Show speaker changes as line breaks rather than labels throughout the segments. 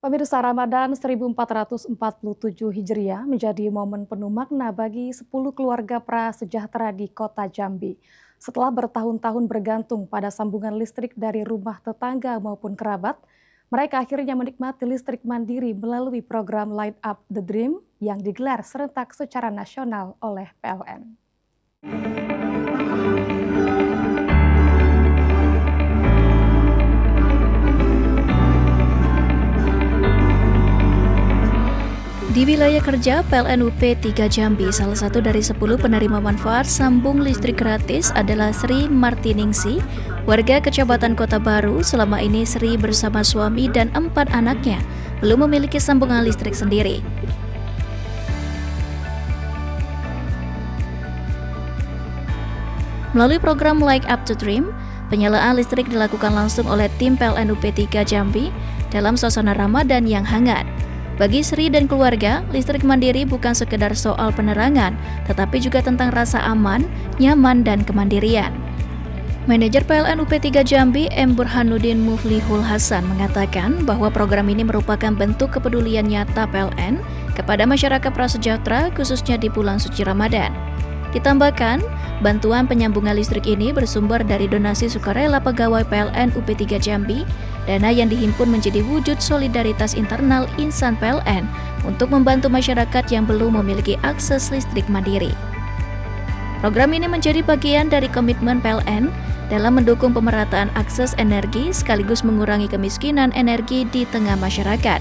Pemirsa, Ramadan 1447 Hijriah menjadi momen penuh makna bagi 10 keluarga prasejahtera di kota Jambi. Setelah bertahun-tahun bergantung pada sambungan listrik dari rumah tetangga maupun kerabat, mereka akhirnya menikmati listrik mandiri melalui program Light Up the Dream yang digelar serentak secara nasional oleh PLN.
Di wilayah kerja PLN UP 3 Jambi, salah satu dari 10 penerima manfaat sambung listrik gratis adalah Sri Martiningsi, warga Kecamatan Kota Baru. Selama ini Sri bersama suami dan 4 anaknya belum memiliki sambungan listrik sendiri. Melalui program Light Up the Dream, penyalaan listrik dilakukan langsung oleh tim PLN UP 3 Jambi dalam suasana Ramadan yang hangat. Bagi Sri dan keluarga, listrik mandiri bukan sekedar soal penerangan, tetapi juga tentang rasa aman, nyaman, dan kemandirian. Manajer PLN UP 3 Jambi, M. Burhanuddin Muflihul Hasan, mengatakan bahwa program ini merupakan bentuk kepedulian nyata PLN kepada masyarakat prasejahtera, khususnya di bulan suci Ramadan. Ditambahkan, bantuan penyambungan listrik ini bersumber dari donasi sukarela pegawai PLN UP 3 Jambi. Dana yang dihimpun menjadi wujud solidaritas internal insan PLN untuk membantu masyarakat yang belum memiliki akses listrik mandiri. Program ini menjadi bagian dari komitmen PLN dalam mendukung pemerataan akses energi sekaligus mengurangi kemiskinan energi di tengah masyarakat.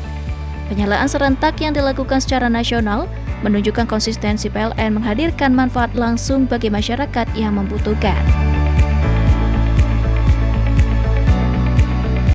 Penyalaan serentak yang dilakukan secara nasional menunjukkan konsistensi PLN menghadirkan manfaat langsung bagi masyarakat yang membutuhkan.